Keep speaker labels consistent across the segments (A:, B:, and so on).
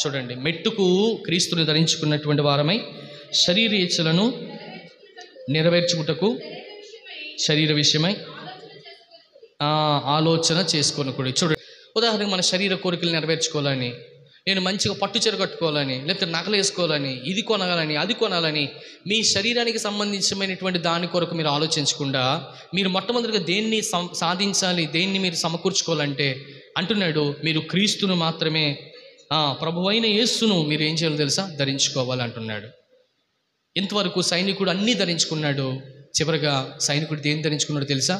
A: చూడండి, మెట్టుకు క్రీస్తుని ధరించుకున్నటువంటి వారమై శరీర ఇచ్చలను నెరవేర్చుటకు శరీర విషయమై ఆలోచన చేసుకొనకూడదు. చూడండి, ఉదాహరణకు మన శరీర కోరికలు నెరవేర్చుకోవాలని, నేను మంచిగా పట్టు చీర కట్టుకోవాలని, లేకపోతే నగలు వేసుకోవాలని, ఇది కొనాలని, అది కొనాలని, మీ శరీరానికి సంబంధించినటువంటి దాని కొరకు మీరు ఆలోచించకుండా మీరు మొట్టమొదటిగా దేన్ని సాధించాలి, దేన్ని మీరు సమకూర్చుకోవాలంటే అంటున్నాడు, మీరు క్రీస్తును మాత్రమే, ప్రభువైన యేసును మీరు ఏం చేయాలో తెలుసా, ధరించుకోవాలి అంటున్నాడు. ఇంతవరకు సైనికుడు అన్నీ ధరించుకున్నాడు, చివరిగా సైనికుడు దేన్ని ధరించుకున్నాడు తెలుసా,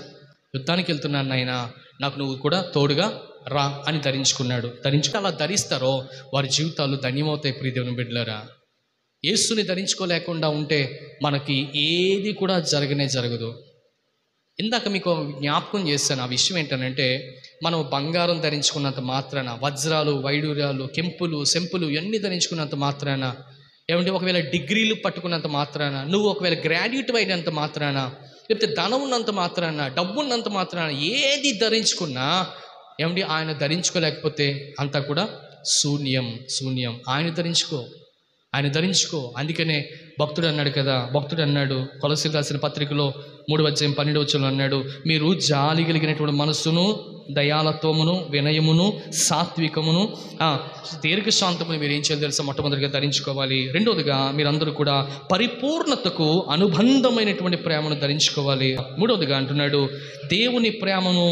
A: యుద్ధానికి వెళ్తున్నాను నాయనా, నాకు నువ్వు కూడా తోడుగా రా అని ధరించుకున్నాడు. అలా ధరిస్తారో వారి జీవితాలు ధన్యమవుతాయి. ప్రియదేవుని బిడ్డలారా, యేసుని ధరించుకోలేకుండా ఉంటే మనకి ఏది కూడా జరగదు. ఇందాక మీకు జ్ఞాపకం చేస్తాను. ఆ విషయం ఏంటనంటే, మనం బంగారం ధరించుకున్నంత మాత్రాన, వజ్రాలు, వైడూర్యాలు, కెంపులు, సెంపులు ఇవన్నీ ధరించుకున్నంత మాత్రాన, ఏమంటే ఒకవేళ డిగ్రీలు పట్టుకున్నంత మాత్రాన, నువ్వు ఒకవేళ గ్రాడ్యుయేట్ అయినంత మాత్రాన, లేకపోతే ధనం ఉన్నంత మాత్రాన, డబ్బు ఉన్నంత మాత్రాన, ఏది ధరించుకున్నా ఏమంటే ఆయన ధరించుకోలేకపోతే అంతా కూడా శూన్యం. ఆయన ధరించుకో. అందుకనే భక్తుడు అన్నాడు కదా, కొలస్సీయులకు రాసిన పత్రికలో 3:12 అన్నాడు, మీరు జాలి కలిగినటువంటి మనస్సును, దయాలత్వమును, వినయమును, సాత్వికమును, దీర్ఘశాంతమును మీరు ఏం చేయాలి తెలుసా, మొట్టమొదటిగా ధరించుకోవాలి. రెండవదిగా మీరందరూ కూడా పరిపూర్ణతకు అనుబంధమైనటువంటి ప్రేమను ధరించుకోవాలి. మూడవదిగా అంటున్నాడు, దేవుని ప్రేమను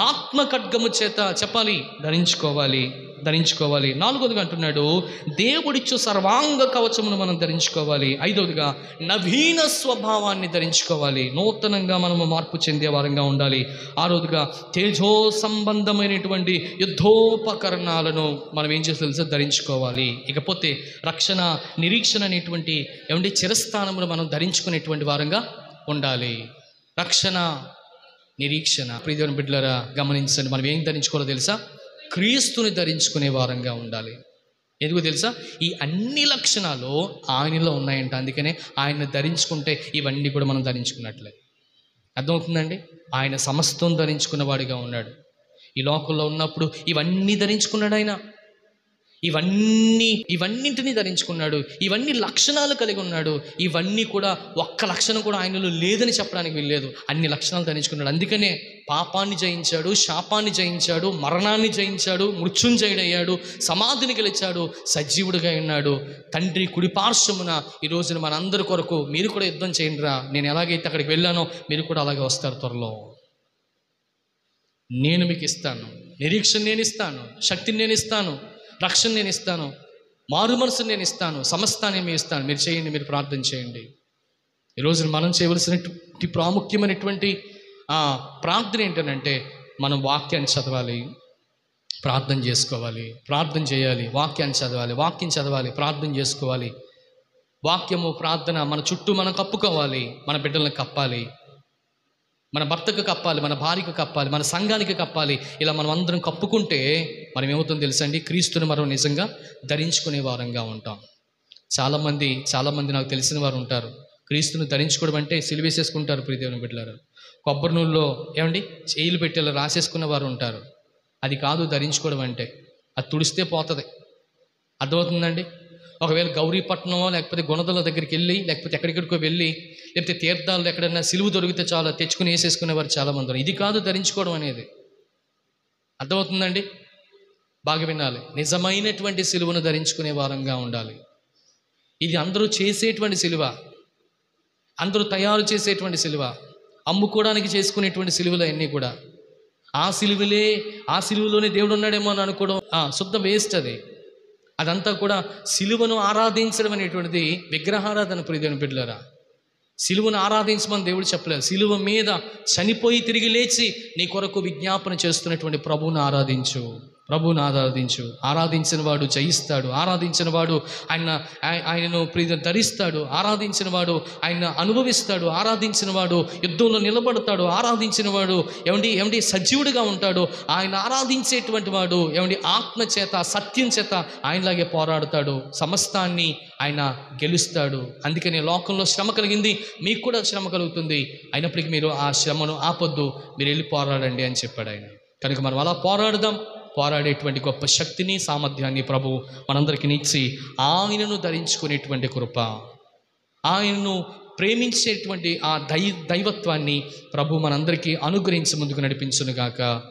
A: ఆత్మ ఖడ్గము చేత చెప్పాలి, ధరించుకోవాలి. నాలుగవదిగా అంటున్నాడు, దేవుడిచ్చు సర్వాంగ కవచమును మనం ధరించుకోవాలి. ఐదవదిగా నవీన స్వభావాన్ని ధరించుకోవాలి, నూతనంగా మనము మార్పు చెందే వారంగా ఉండాలి. ఆరోదిగా తేజో సంబంధమైనటువంటి యుద్ధోపకరణాలను మనం ఏం చేసి తెలుసా, ధరించుకోవాలి. ఇకపోతే రక్షణ, నిరీక్షణ అనేటువంటి ఏమంటే చిరస్థానమును మనం ధరించుకునేటువంటి వారంగా ఉండాలి. రక్షణ, నిరీక్షణ. ప్రియదేవుని బిడ్డలారా గమనించండి, మనం ఏం ధరించుకోవాలో తెలుసా, క్రీస్తుని ధరించుకునే వారంగా ఉండాలి. ఎందుకు తెలుసా, ఈ అన్ని లక్షణాలు ఆయనలో ఉన్నాయంట. అందుకనే ఆయన ధరించుకుంటే ఇవన్నీ కూడా మనం ధరించుకున్నట్లే. అర్థమవుతుందండి? ఆయన సమస్తం ధరించుకున్నవాడిగా ఉన్నాడు. ఈ లోకంలో ఉన్నప్పుడు ఇవన్నీ ధరించుకున్నాడు ఆయన. ఇవన్నింటినీ ధరించుకున్నాడు. ఇవన్నీ లక్షణాలు కలిగి ఉన్నాడు. ఇవన్నీ కూడా ఒక్క లక్షణం కూడా ఆయనలో లేదని చెప్పడానికి వీల్లేదు. అన్ని లక్షణాలు ధరించుకున్నాడు. అందుకనే పాపాన్ని జయించాడు, శాపాన్ని జయించాడు, మరణాన్ని జయించాడు, మృత్యుంజయుడయ్యాడు, సమాధిని గెలిచాడు, సజీవుడిగా ఉన్నాడు. తండ్రి కుడిపార్శ్వమున ఈ రోజున మనందరి కొరకు మీరు కూడా యుద్ధం చేయండి రా, నేను ఎలాగైతే అక్కడికి వెళ్ళానో మీరు కూడా అలాగే వస్తారు. త్వరలో నేను మీకు ఇస్తాను, నిరీక్షణ నేను ఇస్తాను, శక్తిని నేను ఇస్తాను, రక్షణ నేను ఇస్తాను, మారు మనసుని నేను ఇస్తాను, సమస్తాన్ని నేను ఇస్తాను. మీరు చేయండి, మీరు ప్రార్థన చేయండి. ఈరోజు మనం చేయవలసినటువంటి ప్రాముఖ్యమైనటువంటి ప్రార్థన ఏంటంటే, మనం వాక్యాన్ని చదవాలి, ప్రార్థన చేసుకోవాలి, ప్రార్థన చేయాలి, వాక్యాన్ని చదవాలి, వాక్యం చదవాలి, ప్రార్థన చేసుకోవాలి. వాక్యము, ప్రార్థన మన చుట్టూ మనం కప్పుకోవాలి. మన బిడ్డలను కప్పాలి, మన భర్తకు కప్పాలి, మన భార్యకు కప్పాలి, మన సంఘానికి కప్పాలి. ఇలా మనం అందరం కప్పుకుంటే మనం ఏమవుతుందో తెలుసండి, క్రీస్తుని మనం నిజంగా ధరించుకునే వారంగా ఉంటాం. చాలామంది నాకు తెలిసిన వారు ఉంటారు, క్రీస్తుని ధరించుకోవడం అంటే సిలువేసేసుకుంటారు. ప్రియదేవుని బిడ్డలారా, కొబ్బరి నూనెలో ఏమండి చేయిలు పెట్టేలా రాసేసుకున్న వారు ఉంటారు. అది కాదు ధరించుకోవడం అంటే, అది తుడిస్తే పోతుంది. అర్థమవుతుందండి? ఒకవేళ గౌరీపట్నమో లేకపోతే గుణదల దగ్గరికి వెళ్ళి, లేకపోతే ఎక్కడికో వెళ్ళి, లేకపోతే తీర్థాలు ఎక్కడైనా సిలువు దొరికితే చాలా తెచ్చుకుని వేసేసుకునేవారు చాలామంది ఉన్నారు. ఇది కాదు ధరించుకోవడం అనేది. అర్థమవుతుందండి? బాగా వినాలి. నిజమైనటువంటి సిలువను ధరించుకునే వారంగా ఉండాలి. ఇది అందరూ చేసేటువంటి సిలువ, అందరూ తయారు చేసేటువంటి సిలువ, అమ్ముకోవడానికి చేసుకునేటువంటి సిలువలు అన్నీ కూడా. ఆ సిలువలోనే దేవుడు ఉన్నాడేమో అని అనుకోవడం శుద్ధ వేస్ట్. అదంతా కూడా సిలువను ఆరాధించడం అనేటువంటిది విగ్రహారాధన. ప్రియదేవుని బిడ్డలారా, సిలువను ఆరాధించమని దేవుడు చెప్పలేదు. సిలువ మీద చనిపోయి తిరిగి లేచి నీ కొరకు విజ్ఞాపన చేస్తున్నటువంటి ప్రభువును ఆరాధించు. ఆరాధించిన వాడు జయిస్తాడు. ఆరాధించిన వాడు ఆయనను ధరిస్తాడు. ఆరాధించిన వాడు ఆయన అనుభవిస్తాడు. ఆరాధించిన వాడు యుద్ధంలో నిలబడతాడు. ఆరాధించిన వాడు ఏమండి సజీవుడిగా ఉంటాడు. ఆయన ఆరాధించేటువంటి వాడు ఆత్మ చేత, సత్యం చేత ఆయనలాగే పోరాడతాడు. సమస్తాన్ని ఆయన గెలుస్తాడు. అందుకని లోకంలో శ్రమ కలిగింది, మీకు కూడా శ్రమ కలుగుతుంది. అయినప్పటికీ మీరు ఆ శ్రమను ఆపొద్దు, మీరు వెళ్ళి పోరాడండి అని చెప్పాడు ఆయన. కనుక మనం అలా పోరాడదాం. పోరాడేటువంటి గొప్ప శక్తిని సామర్థ్యాన్ని ప్రభు మనందరికీ ఇచ్చి ఆయనను ధరించుకునేటువంటి కృప, ఆయనను ప్రేమించేటువంటి ఆ దైవత్వాన్ని ప్రభు మనందరికీ అనుగ్రహించి ముందుకు నడిపించునుగాక.